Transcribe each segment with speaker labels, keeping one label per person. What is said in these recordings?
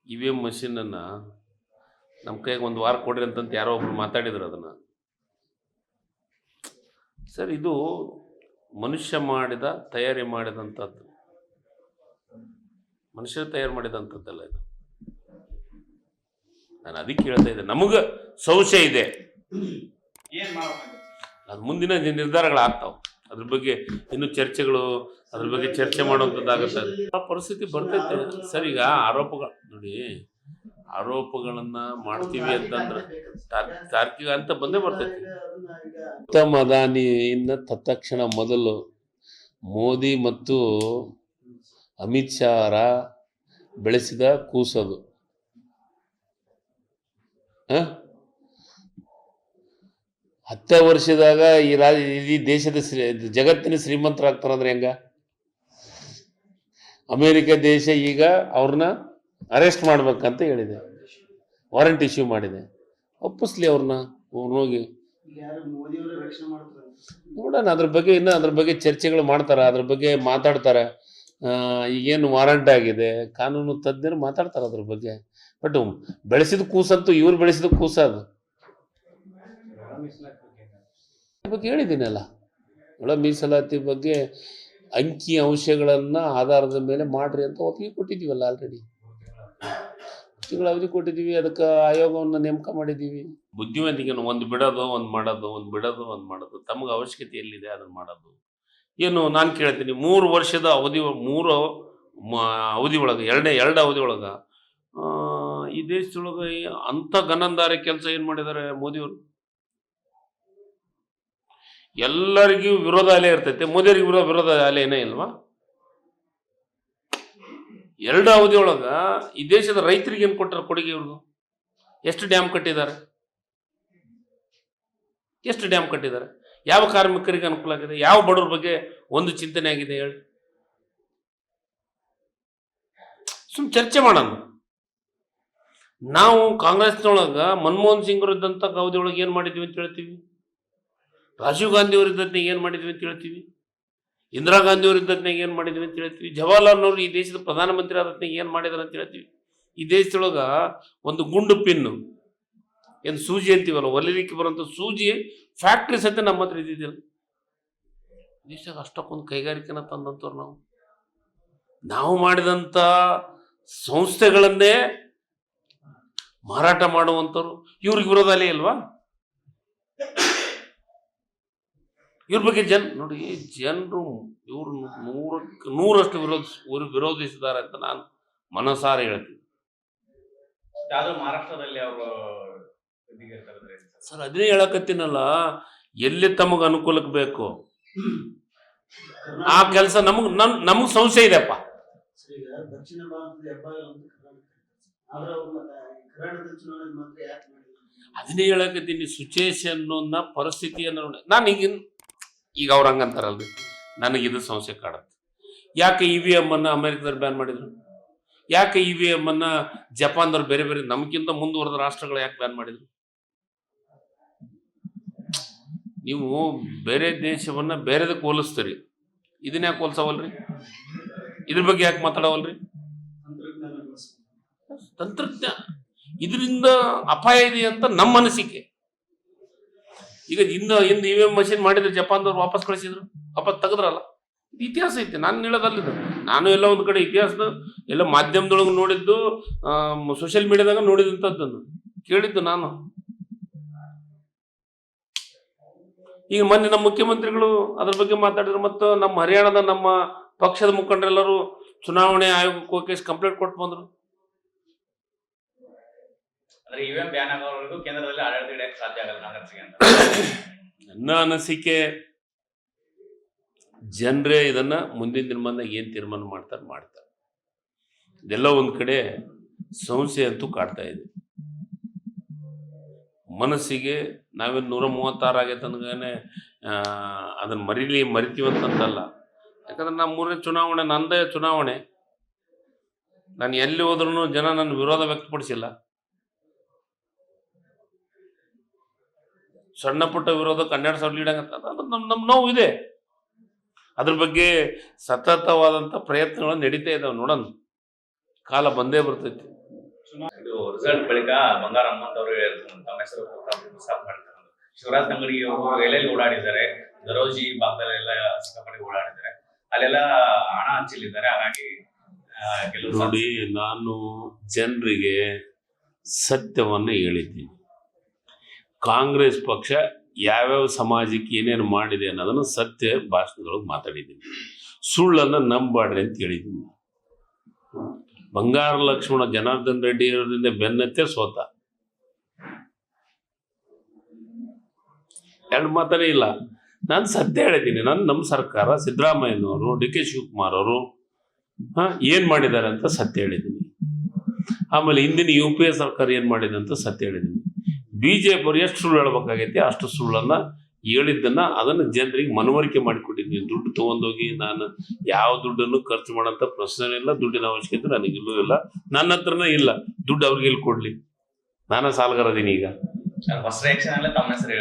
Speaker 1: EVM ಮಷೀನನ್ನು ನಮ್ಮ ಕೈಗೆ ಒಂದು ವಾರ ಕೊಡ್ರಿ ಅಂತಂತ ಯಾರೋ ಒಬ್ರು ಮಾತಾಡಿದ್ರು ಅದನ್ನು. ಸರ್, ಇದು ಮನುಷ್ಯ ತಯಾರಿ ಮಾಡಿದಂಥದ್ದು, ಮನುಷ್ಯರು ತಯಾರು ಮಾಡಿದಂಥದ್ದಲ್ಲ ಇದು. ನಾನು ಅದಕ್ಕೆ ಹೇಳ್ತಾ ಇದ್ದೆ, ನಮಗೆ ಸಂಶಯ ಇದೆ, ಅದು ಮುಂದಿನ ನಿರ್ಧಾರಗಳಾಗ್ತಾವೆ, ಅದ್ರ ಬಗ್ಗೆ ಇನ್ನೂ ಚರ್ಚೆಗಳು, ಅದ್ರ ಬಗ್ಗೆ ಚರ್ಚೆ ಮಾಡುವಂಥದ್ದಾಗುತ್ತೆ. ಆ ಪರಿಸ್ಥಿತಿ ಬರ್ತೈತೆ ಸರ್. ಈಗ ಆರೋಪಗಳು ನೋಡಿ, ಆರೋಪಗಳನ್ನ ಮಾಡ್ತೀವಿ ಅಂತಂದ್ರೆ ತಾರ್ಕಿಕ ಅಂತ ಬಂದೇ ಬರ್ತೈತಿ. ಗೌತಮ್ ಅದಾನಿಯಿಂದ ತತ್ಕ್ಷಣ ಮೊದಲು ಮೋದಿ ಮತ್ತು ಅಮಿತ್ ಶಾ ಬೆಳೆಸಿದ ಕೂಸದು. 10 ವರ್ಷದಾಗ ಈ ದೇಶದ ಜಗತ್ತಿನ ಶ್ರೀಮಂತರಾಗ್ತಾರಂದ್ರೆ ಹೆಂಗ? ಅಮೇರಿಕ ದೇಶ ಈಗ ಅವ್ರನ್ನ ಅರೆಸ್ಟ್ ಮಾಡ್ಬೇಕಂತ ಹೇಳಿದೆ, ವಾರಂಟ್ ಇಶ್ಯೂ ಮಾಡಿದೆ. ಒಪ್ಪಿಸ್ಲಿ ಅವ್ರನ್ನ ಹೋಗಿ ನೋಡೋಣ. ಅದ್ರ ಬಗ್ಗೆ ಚರ್ಚೆಗಳು ಮಾಡ್ತಾರೆ, ಅದ್ರ ಬಗ್ಗೆ ಮಾತಾಡ್ತಾರೆ. ಈಗೇನು ವಾರಂಟ್ ಆಗಿದೆ, ಕಾನೂನು ತಜ್ಞರು ಮಾತಾಡ್ತಾರೆ ಅದ್ರ ಬಗ್ಗೆ. ಬಟ್ ಬೆಳೆಸಿದ ಕೂಸಂತೂ ಇವ್ರು ಬೆಳೆಸಿದ ಕೂಸ ಅದು. ಬಗ್ಗೆ ಹೇಳಿದ್ದೀನಲ್ಲ, ಒಳ ಮೀಸಲಾತಿ ಬಗ್ಗೆ ಅಂಕಿ ಅಂಶಗಳನ್ನ ಆಧಾರದ ಮೇಲೆ ಮಾಡ್ರಿ ಅಂತ ಒಪ್ಪಿಗೆ ಕೊಟ್ಟಿದ್ದೀವಲ್ಲ ಆಲ್ರೆಡಿ. ತಿಂಗಳ ಅವಧಿ ಕೊಟ್ಟಿದ್ದೀವಿ, ಅದಕ್ಕೆ ಆಯೋಗವನ್ನು ನೇಮಕ ಮಾಡಿದ್ದೀವಿ. ಬುದ್ಧಿವಂತಿಕೆ ಒಂದು ಬಿಡೋದು ಒಂದು ಮಾಡೋದು, ಒಂದು ಬಿಡೋದು ಒಂದು ಮಾಡೋದು, ತಮಗೆ ಅವಶ್ಯಕತೆ ಎಲ್ಲಿದೆ ಅದನ್ನು ಮಾಡೋದು. ಏನು ನಾನು ಕೇಳ್ತೀನಿ, 3 ವರ್ಷದ ಅವಧಿ, 3 ಅವಧಿ ಒಳಗೆ, ಎರಡು ಅವಧಿ ಒಳಗೆ ಈ ದೇಶದೊಳಗೆ ಅಂಥ ಗನಂದಾರಿ ಕೆಲಸ ಏನು ಮಾಡಿದ್ದಾರೆ ಮೋದಿಯವರು? ಎಲ್ಲರಿಗೂ ವಿರೋಧ ಅಲೆ ಇರ್ತೈತೆ, ಮೋದಿಯವ್ರಿಗೆ ವಿರೋಧ ಅಲೆ ಏನೇ ಇಲ್ವಾ? 2 ಅವಧಿ ಒಳಗ ಈ ದೇಶದ ರೈತರಿಗೆ ಏನು ಕೊಟ್ಟರೆ ಕೊಡುಗೆ ಇವ್ರದ್ದು? ಎಷ್ಟು ಡ್ಯಾಮ್ ಕಟ್ಟಿದ್ದಾರೆ? ಯಾವ ಕಾರ್ಮಿಕರಿಗೆ ಅನುಕೂಲ ಆಗಿದೆ? ಯಾವ ಬಡವ್ರ ಬಗ್ಗೆ ಒಂದು ಚಿಂತನೆ ಆಗಿದೆ ಹೇಳಿ? ಚರ್ಚೆ ಮಾಡೋಣ. ನಾವು ಕಾಂಗ್ರೆಸ್ನೊಳಗ ಮನಮೋಹನ್ ಸಿಂಗ್ ಇದ್ದಂಥ ಅವಧಿ ಒಳಗೆ ಏನು ಮಾಡಿದ್ವಿ ಅಂತ ಹೇಳ್ತೀವಿ, ರಾಜೀವ್ ಗಾಂಧಿ ಅವರಿದ್ದಾಗ ಏನು ಮಾಡಿದ್ವಿ ಅಂತ ಹೇಳ್ತೀವಿ, ಇಂದಿರಾ ಗಾಂಧಿ ಅವರಿದ್ದಾಗ ಏನು ಮಾಡಿದ್ವಿ ಅಂತ ಹೇಳ್ತೀವಿ, ಜವಾಹರ್ಲಾಲ್ ಈ ದೇಶದ ಪ್ರಧಾನಮಂತ್ರಿ ಆದತ್ನಾಗ ಏನು ಮಾಡಿದಾರೆ ಅಂತ ಹೇಳ್ತೀವಿ. ಈ ದೇಶದೊಳಗ ಒಂದು ಗುಂಡು ಪಿನ್ನು ಏನು ಸೂಜಿ ಅಂತೀವಲ್ಲ, ಹೊಲಿಲಿಕ್ಕೆ ಬರುವಂಥ ಸೂಜಿ ಫ್ಯಾಕ್ಟ್ರಿ ಸತ್ಯ ನಮ್ಮ ಹತ್ರ ಇದ್ದಿದ್ದಿಲ್ಲ. ದೇಶದಾಗ ಅಷ್ಟಕ್ಕೊಂದು ಕೈಗಾರಿಕೆನ ತಂದಂಥವ್ರು ನಾವು ಮಾಡಿದಂಥ ಸಂಸ್ಥೆಗಳನ್ನೇ ಮಾರಾಟ ಮಾಡುವಂಥವ್ರು. ಇವ್ರಿಗೆ ವಿರೋಧಲೇ ಇಲ್ವಾ? ಇವ್ರ ಬಗ್ಗೆ ನೋಡಿ, ಜನರು ಇವ್ರು 100% ವಿರೋಧಿಸಿದ್ದಾರೆ ಅಂತ ನಾನು ಮನಸಾರ ಹೇಳ್ತೀನಿ.
Speaker 2: ಮಹಾರಾಷ್ಟ್ರದಲ್ಲಿ ಅವರು
Speaker 1: ಸರ್, ಅದನ್ನೇ ಹೇಳಕತ್ತೀನಲ್ಲ, ಎಲ್ಲಿ ತಮಗೆ ಅನುಕೂಲಕ್ಕೆ ಬೇಕು ಆ ಕೆಲಸ ನಮಗ್ ಸಂಶಯ ಇದೆಪ್ಪ. ಅದನ್ನೇ ಹೇಳಕತ್ತೀನಿ, ಸಿಚುಯೇಷನ್ ಪರಿಸ್ಥಿತಿಯನ್ನು ನಾನು ಈಗ ಅವ್ರು ಹಂಗಂತಾರಲ್ರಿ, ನನಗಿದು ಸಂಶಯ ಕಾಡುತ್ತೆ. ಯಾಕೆ EVM ಅನ್ನ ಅಮೆರಿಕದವ್ರು ಬ್ಯಾನ್ ಮಾಡಿದ್ರು? ಯಾಕೆ EVM ಅನ್ನ ಜಪಾನ್ದವ್ರು ಬೇರೆ ಬೇರೆ ನಮ್ಗಿಂತ ಮುಂದುವರೆದ ರಾಷ್ಟ್ರಗಳು ಯಾಕೆ ಬ್ಯಾನ್ ಮಾಡಿದ್ರು? ನೀವು ಬೇರೆ ದೇಶವನ್ನ ಬೇರೆದಕ್ಕೆ ಹೋಲಿಸ್ತೀರಿ, ಇದನ್ನ ಯಾಕೆ ಹೋಲ್ಸವಲ್ರಿ? ಇದ್ರ ಬಗ್ಗೆ ಯಾಕೆ ಮಾತಾಡವಲ್ರಿ? ತಂತ್ರಜ್ಞಾನ ಇದರಿಂದ ಅಪಾಯ ಇದೆ ಅಂತ ನಮ್ಮ ಅನಿಸಿಕೆ. ಈಗ ಹಿಂದೆ EVM ಮಷೀನ್ ಮಾಡಿದ್ರೆ ಜಪಾನ್ದವ್ರು ವಾಪಸ್ ತೆಗೆದ್ರಲ್ಲ. ಇದು ಇತಿಹಾಸ ಐತೆ, ನಾನು ಹೇಳೋದಲ್ಲಿದ್ದು. ನಾನು ಎಲ್ಲ ಒಂದು ಕಡೆ ಇತಿಹಾಸದ ಎಲ್ಲ ಮಾಧ್ಯಮದೊಳಗೆ ನೋಡಿದ್ದು, ಸೋಷಿಯಲ್ ಮೀಡಿಯಾದಾಗ ನೋಡಿದಂಥದ್ದನ್ನು ಕೇಳಿದ್ದು ನಾನು. ಈಗ ಮೊನ್ನೆ ನಮ್ಮ ಮುಖ್ಯಮಂತ್ರಿಗಳು ಅದ್ರ ಬಗ್ಗೆ ಮಾತಾಡಿದ್ರು, ಮತ್ತು ನಮ್ಮ ಹರಿಯಾಣದ ನಮ್ಮ ಪಕ್ಷದ ಮುಖಂಡರೆಲ್ಲರೂ ಚುನಾವಣೆ ಆಯೋಗಕ್ಕೆ ಹೋಗಿ ಕಂಪ್ಲೇಂಟ್ ಕೊಟ್ಟು ಬಂದ್ರು.
Speaker 2: ಕೇಂದ್ರದಲ್ಲಿ ಆಡಳಿತ ಹಿಡಿಯಕ್ಕೆ ಸಾಧ್ಯ ಆಗಲ್ಲ ಕಾಂಗ್ರೆಸ್ಗೆ ಅಂತ
Speaker 1: ನನ್ನ ಅನಿಸಿಕೆ. ಜನರೇ ಇದನ್ನ ಮುಂದಿನ ದಿನಮಾನದಾಗ ಏನು ತೀರ್ಮಾನ ಮಾಡ್ತಾರೆ. ಇದೆಲ್ಲ ಒಂದ್ ಕಡೆ ಸಂಶಯ ಅಂತೂ ಕಾಡ್ತಾ ಇದೆ ಮನಸ್ಸಿಗೆ. ನಾವೇನು 136 ಆಗೈತೆ ಅಂದ್ಗಾನೆ ಅದನ್ನ ಮರಿತೀವಂತಲ್ಲ. ಯಾಕಂದ್ರೆ ನಮ್ಮ 3ನೇ ಚುನಾವಣೆ, ನಂದೇ ಚುನಾವಣೆ. ನಾನು ಎಲ್ಲಿ ಹೋದ್ರೂ ಜನ ನನ್ನ ವಿರೋಧ ವ್ಯಕ್ತಪಡಿಸಿಲ್ಲ. ಸಣ್ಣ ಪುಟ್ಟ ವಿರೋಧಕ್ಕೆ 12,000 ಲೀಡ್ ಆಗತ್ತ, ಅದು ನಮ್ಮ ನೋವು ಇದೆ. ಅದ್ರ ಬಗ್ಗೆ ಸತತವಾದಂಥ ಪ್ರಯತ್ನಗಳು ನಡೀತಾ ಇದ್ದಾವೆ. ನೋಡೋಣ, ಕಾಲ ಬಂದೇ ಬರ್ತೈತಿ.
Speaker 2: ಇದು ರಿಸಲ್ಟ್ ಬಳಿಕ ಬಂಗಾರ ಹನುಮಂತ್ ಅವರು ತಮ್ಮ ಹೆಸರು ಪ್ರಸ್ತಾಪ ಮಾಡ್ತಾರೆ. ಶಿವರಾಜ್ ತಂಗಡಿ ಅವರು ಎಲ್ಲೆಲ್ಲಿ ಓಡಾಡಿದ್ದಾರೆ, ದರೋಜಿ ಭಾಗದಲ್ಲೆಲ್ಲ ಸಿಕ್ಕಾಪಟ್ಟೆ ಓಡಾಡಿದ್ದಾರೆ, ಅಲ್ಲೆಲ್ಲ ಹಣ ಹಂಚಿಲ್ಲಿದ್ದಾರೆ. ಹಾಗಾಗಿ ಕೆಲವು
Speaker 1: ನೋಡಿ, ನಾನು ಜನರಿಗೆ ಸತ್ಯವನ್ನು ಹೇಳಿದ್ದೀನಿ. ಕಾಂಗ್ರೆಸ್ ಪಕ್ಷ ಯಾವ್ಯಾವ ಸಮಾಜಕ್ಕೆ ಏನೇನು ಮಾಡಿದೆ ಅನ್ನೋದನ್ನು ಸತ್ಯ ಭಾಷಣದೊಳಗೆ ಮಾತಾಡಿದ್ದೀನಿ. ಸುಳ್ಳನ್ನು ನಂಬಾಡ್ರಿ ಅಂತ ಹೇಳಿದ್ದೀನಿ. ಬಂಗಾರ ಲಕ್ಷ್ಮಣ ಜನಾರ್ದನ್ ರೆಡ್ಡಿ ಅವರಿಂದ ಬೆನ್ನತ್ತೆ ಸೋತ. ಎರಡು ಮಾತನೇ ಇಲ್ಲ. ನಾನು ಸತ್ಯ ಹೇಳಿದ್ದೀನಿ. ನಮ್ಮ ಸರ್ಕಾರ ಸಿದ್ದರಾಮಯ್ಯನವರು, ಡಿ ಕೆ ಶಿವಕುಮಾರ್ ಅವರು ಏನು ಮಾಡಿದ್ದಾರೆ ಅಂತ ಸತ್ಯ ಹೇಳಿದ್ದೀನಿ. ಆಮೇಲೆ ಹಿಂದಿನ UPA ಸರ್ಕಾರ ಏನು ಮಾಡಿದೆ ಅಂತ ಸತ್ಯ ಹೇಳಿದ್ದೀನಿ. BJP ಅವರು ಎಷ್ಟು ಸುಳ್ಳು ಹೇಳ್ಬೇಕಾಗೈತೆ ಅಷ್ಟು ಸುಳ್ಳನ್ನು ಹೇಳಿದ್ದನ್ನು ಅದನ್ನು ಜನರಿಗೆ ಮನವರಿಕೆ ಮಾಡಿಕೊಟ್ಟಿದ್ದೀನಿ. ದುಡ್ಡು ತೊಗೊಂಡೋಗಿ ನಾನು ಯಾವ ದುಡ್ಡನ್ನು ಖರ್ಚು ಮಾಡೋಂಥ ಪ್ರಶ್ನೆ ಇಲ್ಲ. ದುಡ್ಡಿನ ಅವಶ್ಯಕತೆ ನನಗಿಲ್ಲೂ ಇಲ್ಲ, ನನ್ನ ಹತ್ರನೇ ಇಲ್ಲ. ದುಡ್ಡು ಅವ್ರಿಗೆ ಎಲ್ಲಿ ಕೊಡಲಿ? ನಾನೇ ಸಾಲಗಾರದೀನಿ. ಈಗ
Speaker 2: ಫಸ್ಟ್ ರಿಯಾಕ್ಷನ್ ಅಲ್ಲೇ ತಮ್ಮ ಹೆಸರು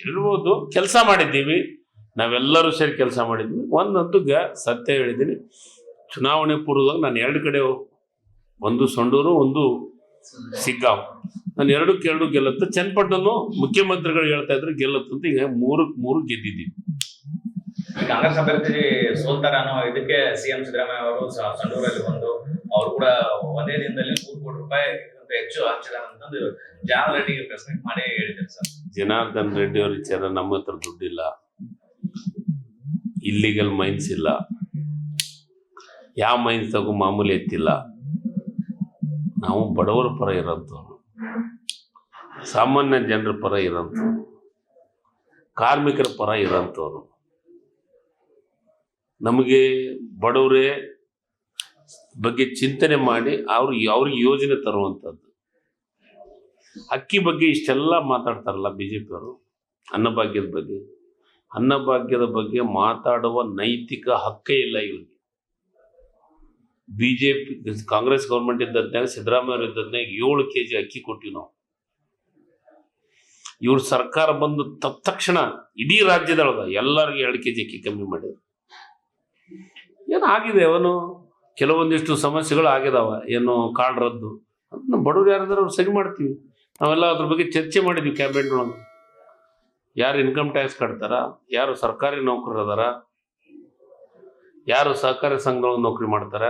Speaker 1: ಹೇಳ್ಬೋದು. ಕೆಲಸ ಮಾಡಿದ್ದೀವಿ, ನಾವೆಲ್ಲರೂ ಸೇರಿ ಕೆಲಸ ಮಾಡಿದ್ವಿ. ಒಂದಂತೂ ಸತ್ಯ ಹೇಳಿದ್ದೀನಿ. ಚುನಾವಣೆ ಪೂರ್ವದಾಗ ನಾನು 2 ಕಡೆ, ಒಂದು ಸಂಡೂರು, ಒಂದು ಸಿಗ್ಗಾಂವ್, ನಾನು 2ಕ್ಕೆ2 ಗೆಲ್ಲುತ್ತೆ. ಚನ್ನಪಟ್ಟಣ ಮುಖ್ಯಮಂತ್ರಿಗಳು ಹೇಳ್ತಾ ಇದ್ರು ಗೆಲ್ಲುತ್ತಂತ. ಈಗ 3 ಗೆದ್ದಿದ್ದೀವಿ.
Speaker 2: ಕಾಂಗ್ರೆಸ್ ಅಭ್ಯರ್ಥಿ ಸೋಲ್ತಾರ ಅನ್ನೋ ಇದಕ್ಕೆ CM ಸಿದ್ದರಾಮಯ್ಯ ಅವರು ಸಂಡೂರಲ್ಲಿ ಬಂದು ಅವರು ಕೂಡ ಒಂದೇ ದಿನದಲ್ಲಿ 3 ಕೋಟಿ ರೂಪಾಯಿ ಹೆಚ್ಚು ಹಂಚಿದ್ದಾರೆ ಅಂತಂದು ಜನಾರ್ದನ್ ರೆಡ್ಡಿಗೆ ಪ್ರೆಸ್ ಮೀಟ್ ಮಾಡಿ ಹೇಳಿದ್ದಾರೆ ಸರ್.
Speaker 1: ಜನಾರ್ದನ್ ರೆಡ್ಡಿ ಅವ್ರ ವಿಚಾರ, ನಮ್ಮ ಹತ್ರ ದುಡ್ಡಿಲ್ಲ, ಇಲ್ಲಿಗಲ್ ಮೈನ್ಸ್ ಇಲ್ಲ, ಯಾವ ಮೈನ್ಸ್ ತಗೋ ಮಾಮೂಲಿ ಎತ್ತಿಲ್ಲ. ನಾವು ಬಡವರ ಪರ ಇರೋಂಥವ್ರು, ಸಾಮಾನ್ಯ ಜನರ ಪರ ಇರೋಂಥವ್ರು, ಕಾರ್ಮಿಕರ ಪರ ಇರೋಂಥವ್ರು. ನಮಗೆ ಬಡವರೇ ಬಗ್ಗೆ ಚಿಂತನೆ ಮಾಡಿ ಅವ್ರಿಗೆ ಯೋಜನೆ ತರುವಂಥದ್ದು. ಅಕ್ಕಿ ಬಗ್ಗೆ ಇಷ್ಟೆಲ್ಲ ಮಾತಾಡ್ತಾರಲ್ಲ BJP ಅವರು, ಅನ್ನಭಾಗ್ಯದ ಬಗ್ಗೆ. ಅನ್ನಭಾಗ್ಯದ ಬಗ್ಗೆ ಮಾತಾಡುವ ನೈತಿಕ ಹಕ್ಕೇ ಇಲ್ಲ ಇವ್ರಿಗೆ. BJP ಕಾಂಗ್ರೆಸ್ ಗೌರ್ಮೆಂಟ್ ಇದ್ದಾಗ, ಸಿದ್ದರಾಮಯ್ಯ ಇದ್ದಾಗ 7 kg ಅಕ್ಕಿ ಕೊಟ್ಟಿವಿ ನಾವು. ಇವ್ರ ಸರ್ಕಾರ ಬಂದು ತಕ್ಷಣ ಇಡೀ ರಾಜ್ಯದೊಳಗ ಎಲ್ಲರಿಗೂ 2 kg ಅಕ್ಕಿ ಕಮ್ಮಿ ಮಾಡಿದ್ರು. ಏನಾಗಿದೆ? ಅವನು ಕೆಲವೊಂದಿಷ್ಟು ಸಮಸ್ಯೆಗಳು ಆಗಿದಾವ. ಏನು ಕಾರ್ಡ್ ರದ್ದು, ನಮ್ಮ ಬಡವ್ರು ಯಾರಾದ್ರೂ ಅವ್ರು ಸರಿ ಮಾಡ್ತೀವಿ. ನಾವೆಲ್ಲ ಅದ್ರ ಬಗ್ಗೆ ಚರ್ಚೆ ಮಾಡಿದ್ವಿ ಕ್ಯಾಬಿನೆಟ್ ಒಳಗೆ. ಯಾರು ಇನ್ಕಮ್ ಟ್ಯಾಕ್ಸ್ ಕಟ್ತಾರ, ಯಾರು ಸರ್ಕಾರಿ ನೌಕರರು ಅದಾರ, ಯಾರು ಸಹಕಾರಿ ಸಂಘಗಳು ನೌಕರಿ ಮಾಡ್ತಾರ,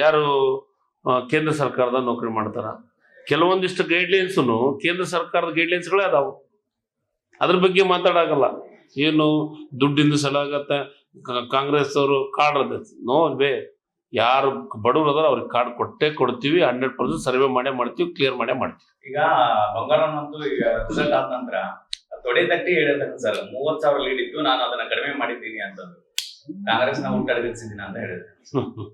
Speaker 1: ಯಾರು ಕೇಂದ್ರ ಸರ್ಕಾರದ ನೌಕರಿ ಮಾಡ್ತಾರ. ಕೆಲವೊಂದಿಷ್ಟು ಗೈಡ್ಲೈನ್ಸು ಕೇಂದ್ರ ಸರ್ಕಾರದ ಗೈಡ್ಲೈನ್ಸ್ಗಳೇ ಅದಾವು. ಅದ್ರ ಬಗ್ಗೆ ಮಾತಾಡೋಲ್ಲ. ಏನು ದುಡ್ಡಿಂದ ಸಲ ಆಗತ್ತೆ, ಕಾಂಗ್ರೆಸ್ ಅವರು ಕಾರ್ಡ್ ರದ್ದು. ನೋ ಬೇ, ಯಾರು ಬಡವರು ಅದಾರ ಅವ್ರಿಗೆ ಕಾರ್ಡ್ ಕೊಡ್ತೀವಿ. 100% ಸರ್ವೆ ಮಾಡೇ ಮಾಡ್ತೀವಿ, ಕ್ಲಿಯರ್ ಮಾಡೇ ಮಾಡ್ತೀವಿ.
Speaker 2: ಈಗ ಬಂಗಾರ ಅಂತೂ ಈಗ ರಿಸಲ್ಟ್ ಆದ ನಂತರ ತೊಡೆ ತಟ್ಟಿ ಹೇಳಿದ ಸರ್ 30,000 ಲೀಡ್ ಇತ್ತು, ನಾನು ಅದನ್ನ ಕಡಿಮೆ ಮಾಡಿದ್ದೀನಿ ಅಂತಂದು. ಕಾಂಗ್ರೆಸ್ ನ ಹುಟ್ಟಡಗಿಸಿದ್ದೀನಿ ಅಂತ ಹೇಳಿದ್ರು.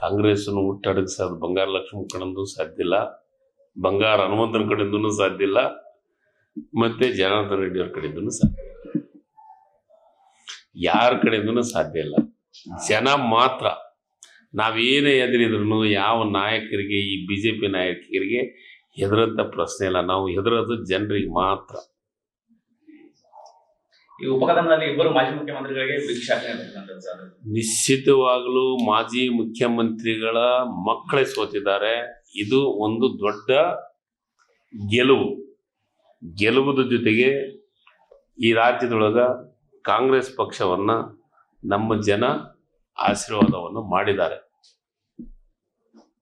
Speaker 1: ಕಾಂಗ್ರೆಸ್ನ ಹುಟ್ಟಡಗಿಸೋದು ಬಂಗಾರ ಲಕ್ಷ್ಮಣ ಕಡೆಂದು ಸಾಧ್ಯ ಇಲ್ಲ, ಬಂಗಾರ ಹನುಮಂತನ ಕಡೆಯಿಂದನೂ ಸಾಧ್ಯ ಇಲ್ಲ, ಮತ್ತೆ ಜನಾರ್ದನ್ ರೆಡ್ಡಿ ಅವ್ರ ಕಡೆಯಿಂದನೂ ಸಾಧ್ಯ ಇಲ್ಲ. ಯಾರ ಕಡೆಯಿಂದನೂ ಸಾಧ್ಯ ಇಲ್ಲ. ಜನ ಮಾತ್ರ ನಾವೇನೇ ಎದುರಿದ್ರು, ಯಾವ ನಾಯಕರಿಗೆ, ಈ BJP ನಾಯಕರಿಗೆ ಹೆದರಂತ ಪ್ರಶ್ನೆ ಇಲ್ಲ. ನಾವು ಹೆದರೋದು ಜನರಿಗೆ ಮಾತ್ರ.
Speaker 2: ಈ ಉಪಕರಣದಲ್ಲಿ ಇಬ್ಬರು ಮಾಜಿ ಮುಖ್ಯಮಂತ್ರಿಗಳಿಗೆ ಭಿಕ್ಷಾಟನೆ
Speaker 1: ನಿಶ್ಚಿತವಾಗಲೂ ಮಾಜಿ ಮುಖ್ಯಮಂತ್ರಿಗಳ ಮಕ್ಕಳೇ ಸೋತಿದ್ದಾರೆ. ಇದು ಒಂದು ದೊಡ್ಡ ಗೆಲುವುದ ಜೊತೆಗೆ ಈ ರಾಜ್ಯದೊಳಗ ಕಾಂಗ್ರೆಸ್ ಪಕ್ಷವನ್ನ ನಮ್ಮ ಜನ ಆಶೀರ್ವಾದವನ್ನು ಮಾಡಿದ್ದಾರೆ.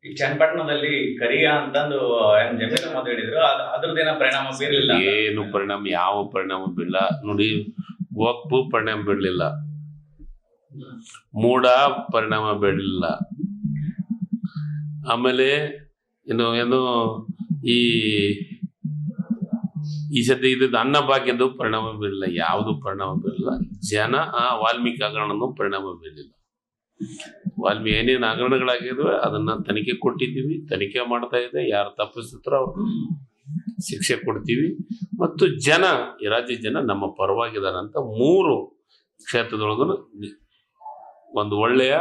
Speaker 2: ಈ ಚನ್ನಪಟ್ಟಣದಲ್ಲಿ ಕರಿಯ ಅಂತಂದು ಜಮೀನು ಹೇಳಿದ್ರು, ಅದ್ರದ್ದೇನ ಪರಿಣಾಮ ಬೀರಲಿಲ್ಲ?
Speaker 1: ಏನು ಪರಿಣಾಮ, ಯಾವ ಪರಿಣಾಮ ಬೀಳಲ್ಲ. ನೋಡಿ, ವಕ್ಫು ಪರಿಣಾಮ ಬೀಳಲಿಲ್ಲ, ಮೂಡ ಪರಿಣಾಮ ಬೀಳಲಿಲ್ಲ, ಆಮೇಲೆ ಏನು ಈ ಸದ್ಯ ಇದ್ದ ಅನ್ನಭಾಗ್ಯದ ಪರಿಣಾಮ ಬೀರಲಿಲ್ಲ, ಯಾವುದು ಪರಿಣಾಮ ಬೀರಲಿಲ್ಲ. ಜನ ವಾಲ್ಮೀಕಿ ಹಗರಣನೂ ಪರಿಣಾಮ ಬೀರಲಿಲ್ಲ. ವಾಲ್ಮೀಕಿ ಏನೇನು ಹಗರಣಗಳಾಗಿದ್ವಿ ಅದನ್ನ ತನಿಖೆ ಕೊಟ್ಟಿದ್ದೀವಿ, ತನಿಖೆ ಮಾಡ್ತಾ ಇದೆ. ಯಾರು ತಪ್ಪಿಸ್ತಾರೋ ಅವ್ರು ಶಿಕ್ಷೆ ಕೊಡ್ತೀವಿ. ಮತ್ತು ಈ ರಾಜ್ಯ ಜನ ನಮ್ಮ ಪರವಾಗಿದ್ದಾರಂತ 3 ಕ್ಷೇತ್ರದೊಳಗೂ ಒಂದು ಒಳ್ಳೆಯ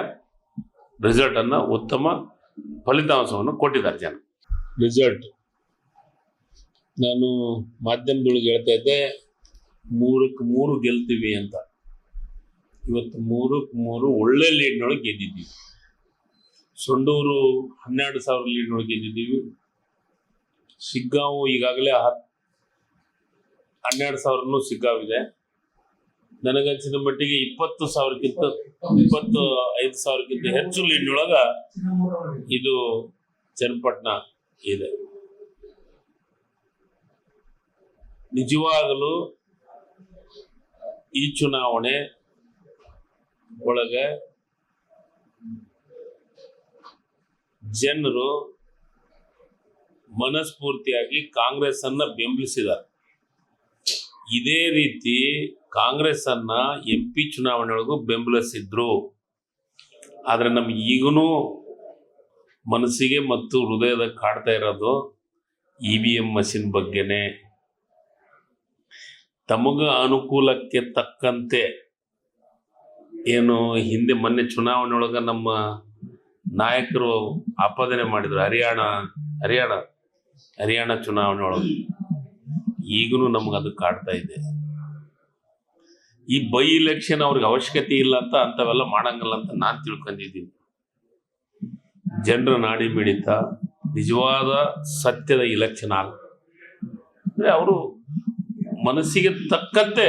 Speaker 1: ರಿಸಲ್ಟನ್ನು, ಉತ್ತಮ ಫಲಿತಾಂಶವನ್ನು ಕೊಟ್ಟಿದ್ದಾರೆ ಜನ. ರಿಸಲ್ಟ್ ನಾನು ಮಾಧ್ಯಮದೊಳಗೆ ಹೇಳ್ತಾ ಇದ್ದೆ 3ಕ್ಕೆ 3 ಗೆಲ್ತೀವಿ ಅಂತ. ಇವತ್ತು 3ಕ್ಕೆ 3 ಒಳ್ಳೆ ಲೀಡ್ನೊಳಗೆ ಗೆದ್ದಿದ್ದೀವಿ. ಸೊಂಡೂರು 12,000 ಲೀಡ್ ಒಳಗೆ ಗೆದ್ದಿದ್ದೀವಿ. ಶಿಗ್ಗಾಂವು ಈಗಾಗಲೇ 12,000 ಶಿಗ್ಗಾವಿದೆ. ನನಗನ್ಸಿದ ಮಟ್ಟಿಗೆ 25,000ಕ್ಕಿಂತ ಹೆಚ್ಚು ಲೀಡ್ನೊಳಗ ಇದು ಚನ್ನಪಟ್ಟಣ ಇದೆ. ನಿಜವಾಗಲೂ ಈ ಚುನಾವಣೆ ಒಳಗೆ ಜನರು ಮನಸ್ಫೂರ್ತಿಯಾಗಿ ಕಾಂಗ್ರೆಸ್ ಅನ್ನ ಬೆಂಬಲಿಸಿದ್ದಾರೆ. ಇದೇ ರೀತಿ ಕಾಂಗ್ರೆಸ್ ಅನ್ನ MP ಚುನಾವಣೆಯೊಳಗೂ ಬೆಂಬಲಿಸಿದ್ರು. ಆದ್ರೆ ನಮ್ಗೆ ಈಗನೂ ಮನಸ್ಸಿಗೆ ಮತ್ತು ಹೃದಯದ ಕಾಡ್ತಾ ಇರೋದು EVM ಮಷಿನ್ ಬಗ್ಗೆನೆ. ತಮಗ ಅನುಕೂಲಕ್ಕೆ ತಕ್ಕಂತೆ ಏನು ಹಿಂದೆ ಮೊನ್ನೆ ಚುನಾವಣೆ ಒಳಗ ನಮ್ಮ ನಾಯಕರು ಆಪಾದನೆ ಮಾಡಿದ್ರು. ಹರಿಯಾಣ ಚುನಾವಣೆ ಒಳಗೆ ಈಗಲೂ ನಮ್ಗೆ ಅದು ಕಾಡ್ತಾ ಇದೆ. ಈ ಬೈ ಇಲೆಕ್ಷನ್ ಅವ್ರಿಗೆ ಅವಶ್ಯಕತೆ ಇಲ್ಲ ಅಂತ ಅಂಥವೆಲ್ಲ ಮಾಡಂಗಿಲ್ಲ ಅಂತ ನಾನು ತಿಳ್ಕೊಂಡಿದ್ದೀನಿ. ಜನರ ನಾಡಿ ಮಿಡಿತ ನಿಜವಾದ ಸತ್ಯದ ಇಲೆಕ್ಷನ್ ಅಂದ್ರೆ ಅವರು ಮನಸ್ಸಿಗೆ ತಕ್ಕಂತೆ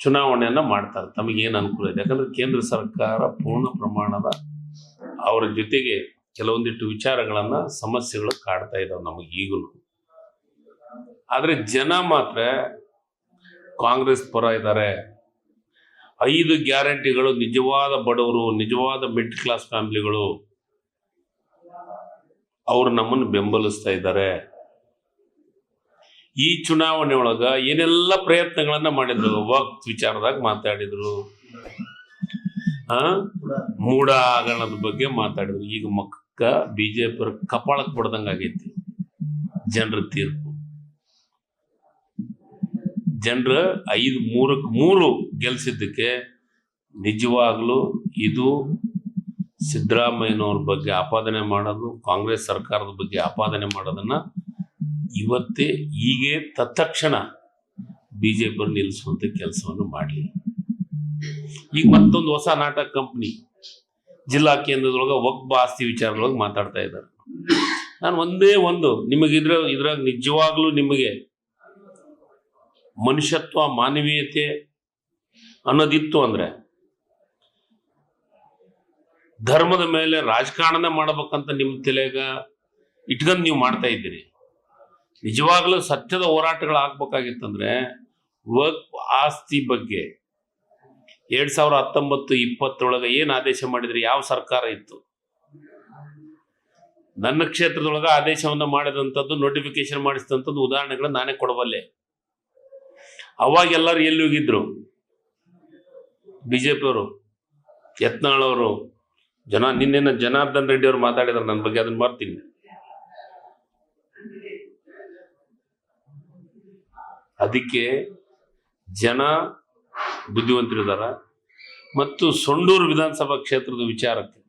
Speaker 1: ಚುನಾವಣೆಯನ್ನ ಮಾಡ್ತಾರೆ. ತಮಗೇನು ಅನುಕೂಲ ಇದೆ. ಯಾಕಂದ್ರೆ ಕೇಂದ್ರ ಸರ್ಕಾರ ಪೂರ್ಣ ಪ್ರಮಾಣದ ಅವರ ಜೊತೆಗೆ ಕೆಲವೊಂದಿಟ್ಟು ವಿಚಾರಗಳನ್ನ ಸಮಸ್ಯೆಗಳು ಕಾಡ್ತಾ ಇದಾವೆ ನಮಗೆ ಈಗಲೂ. ಆದ್ರೆ ಜನ ಮಾತ್ರ ಕಾಂಗ್ರೆಸ್ ಪರ ಇದ್ದಾರೆ. 5 ಗ್ಯಾರಂಟಿಗಳು ನಿಜವಾದ ಬಡವರು, ನಿಜವಾದ ಮಿಡ್ಲ್ ಕ್ಲಾಸ್ ಫ್ಯಾಮಿಲಿಗಳು ಅವರು ನಮ್ಮನ್ನು ಬೆಂಬಲಿಸ್ತಾ ಇದ್ದಾರೆ. ಈ ಚುನಾವಣೆ ಒಳಗ ಏನೆಲ್ಲ ಪ್ರಯತ್ನಗಳನ್ನ ಮಾಡಿದ್ರು. ವಕ್ಫ್ ವಿಚಾರದಾಗ ಮಾತಾಡಿದ್ರು, ಮೂಢ ಹಗರಣದ ಬಗ್ಗೆ ಮಾತಾಡಿದ್ರು. ಈಗ BJP ಕಪಾಳಕ್ಕೆ ಬಡ್ದಂಗ ಆಗೈತಿ ಜನರ ತೀರ್ಪು. ಜನರ 3 ಗೆಲ್ಸಿದ್ದಕ್ಕೆ ನಿಜವಾಗ್ಲೂ ಇದು ಸಿದ್ದರಾಮಯ್ಯನವ್ರ ಬಗ್ಗೆ ಆಪಾದನೆ ಮಾಡೋದು, ಕಾಂಗ್ರೆಸ್ ಸರ್ಕಾರದ ಬಗ್ಗೆ ಆಪಾದನೆ ಮಾಡೋದನ್ನ ಇವತ್ತೇ ಹೀಗೆ ತತ್ಕ್ಷಣ BJP ನಿಲ್ಲಿಸುವಂತ ಕೆಲಸವನ್ನು ಮಾಡಲಿ. ಈಗ ಮತ್ತೊಂದು ಹೊಸ ನಾಟಕ ಕಂಪನಿ ಜಿಲ್ಲಾ ಕೇಂದ್ರದೊಳಗೆ ವಕ್ಫ್ ಆಸ್ತಿ ವಿಚಾರದೊಳಗೆ ಮಾತಾಡ್ತಾ ಇದ್ದಾರೆ. ನಾನು ಒಂದೇ ಒಂದು ನಿಮಗೆ ಇದ್ರಾಗ ನಿಜವಾಗ್ಲೂ ನಿಮಗೆ ಮನುಷ್ಯತ್ವ, ಮಾನವೀಯತೆ ಅನ್ನೋದಿತ್ತು ಅಂದ್ರೆ ಧರ್ಮದ ಮೇಲೆ ರಾಜಕಾರಣ ಮಾಡಬೇಕಂತ ನಿಮ್ಮ ತಲೆಗ ಇಟ್ಕೊಂಡು ನೀವು ಮಾಡ್ತಾ ಇದ್ದೀರಿ. ನಿಜವಾಗ್ಲೂ ಸತ್ಯದ ಹೋರಾಟಗಳು ಆಗ್ಬೇಕಾಗಿತ್ತಂದ್ರೆ ವಕ್ಫ್ ಆಸ್ತಿ ಬಗ್ಗೆ 2019-20 ಏನ್ ಆದೇಶ ಮಾಡಿದ್ರಿ? ಯಾವ ಸರ್ಕಾರ ಇತ್ತು? ನನ್ನ ಕ್ಷೇತ್ರದೊಳಗ ಆದೇಶವನ್ನ ಮಾಡಿದಂಥದ್ದು, ನೋಟಿಫಿಕೇಶನ್ ಮಾಡಿಸಿದಂಥದ್ದು ಉದಾಹರಣೆಗಳನ್ನ ನಾನೇ ಕೊಡಬಲ್ಲೆ. ಅವಾಗ ಎಲ್ಲರೂ ಎಲ್ಲಿ ಹೋಗಿದ್ರು? BJP ಅವರು, ಯತ್ನಾಳ್ ಅವರು, ನಿನ್ನೆ ಜನಾರ್ದನ್ ರೆಡ್ಡಿ ಅವರು ಮಾತಾಡಿದ್ರು ನನ್ನ ಬಗ್ಗೆ, ಅದನ್ನ ಮಾಡ್ತೀನಿ. ಅದಕ್ಕೆ ಜನ ಬುದ್ಧಿವಂತರಿದಾರ. ಮತ್ತು ಸೊಂಡೂರು ವಿಧಾನಸಭಾ ಕ್ಷೇತ್ರದ ವಿಚಾರಕ್ಕೆ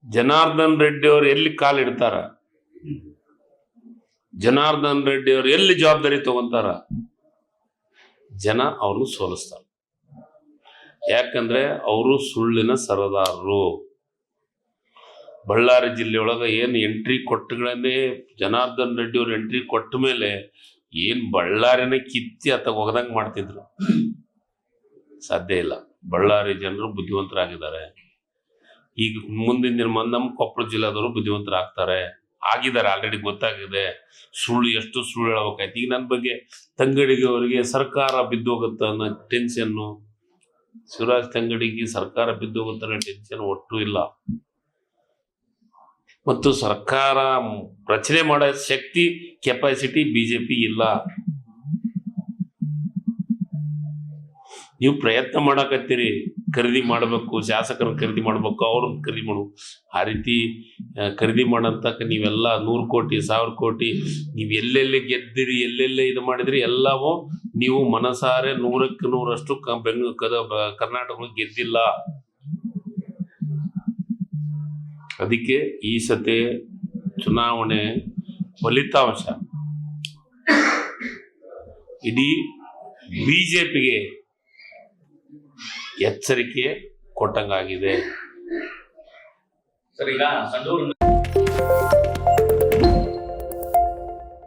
Speaker 1: ಜನಾರ್ದನ್ ರೆಡ್ಡಿ ಅವರು ಎಲ್ಲಿ ಕಾಲಿಡ್ತಾರ, ಜನಾರ್ದನ್ ರೆಡ್ಡಿ ಅವರು ಎಲ್ಲಿ ಜವಾಬ್ದಾರಿ ತಗೊಂತಾರ, ಜನ ಅವ್ರನ್ನು ಸೋಲಿಸ್ತಾರೆ. ಯಾಕಂದ್ರೆ ಅವರು ಸುಳ್ಳಿನ ಸರದಾರರು. ಬಳ್ಳಾರಿ ಜಿಲ್ಲೆಯೊಳಗ ಏನು ಎಂಟ್ರಿ ಕೊಟ್ಟಗಳನ್ನೇ ಜನಾರ್ದನ್ ರೆಡ್ಡಿ ಅವರು ಎಂಟ್ರಿ ಕೊಟ್ಟ ಮೇಲೆ ಏನ್ ಬಳ್ಳಾರಿನ ಕಿತ್ತಿ ಒಗದಂಗ್ ಮಾಡ್ತಿದ್ರು. ಸಾಧ್ಯ ಇಲ್ಲ. ಬಳ್ಳಾರಿ ಜನರು ಬುದ್ಧಿವಂತರಾಗಿದ್ದಾರೆ. ಈಗ ಮುಂದಿನ ದಿನ ನಮ್ಮ ಕೊಪ್ಪಳ ಜಿಲ್ಲಾದವರು ಬುದ್ಧಿವಂತರಾಗ್ತಾರೆ, ಆಗಿದ್ದಾರೆ. ಆಲ್ರೆಡಿ ಗೊತ್ತಾಗಿದೆ ಎಷ್ಟು ಸುಳ್ಳು ಹೇಳ್ಬೇಕಾಯ್ತು. ಈಗ ನನ್ನ ಬಗ್ಗೆ ತಂಗಡಿಗೆ ಅವರಿಗೆ ಸರ್ಕಾರ ಬಿದ್ದೋಗುತ್ತ ಅನ್ನೋ ಟೆನ್ಷನ್ನು, ಶಿವರಾಜ್ ತಂಗಡಿಗೆ ಸರ್ಕಾರ ಬಿದ್ದೋಗುತ್ತ ಅನ್ನೋ ಟೆನ್ಷನ್ ಒಟ್ಟು ಇಲ್ಲ. ಮತ್ತು ಸರ್ಕಾರ ರಚನೆ ಮಾಡೋ ಶಕ್ತಿ, ಕೆಪಾಸಿಟಿ BJP ಇಲ್ಲ. ನೀವು ಪ್ರಯತ್ನ ಮಾಡಕತ್ತೀರಿ, ಖರೀದಿ ಮಾಡಬೇಕು, ಶಾಸಕರನ್ನ ಖರೀದಿ ಮಾಡ್ಬೇಕು, ಅವ್ರನ್ನ ಖರೀದಿ ಮಾಡ್ಬೇಕು. ಆ ರೀತಿ ಖರೀದಿ ಮಾಡಂತಕ್ಕ ನೀವೆಲ್ಲ 100 ಕೋಟಿ 1000 ಕೋಟಿ ನೀವು ಎಲ್ಲೆಲ್ಲಿ ಗೆದ್ದಿರಿ, ಎಲ್ಲೆಲ್ಲೇ ಇದು ಮಾಡಿದ್ರಿ, ಎಲ್ಲವೂ ನೀವು ಮನಸಾರೆ 100ಕ್ಕೆ 100ರಷ್ಟು ಕರ್ನಾಟಕ ಗೆದ್ದಿಲ್ಲ. ಅದಕ್ಕೆ ಈ ಸತಿ ಚುನಾವಣೆ ಫಲಿತಾಂಶ ಇಡೀ BJPಗೆ ಎಚ್ಚರಿಕೆ ಕೊಟ್ಟಂಗಾಗಿದೆ.
Speaker 2: ಸರ್ ಈಗ ಸಂಡೂರು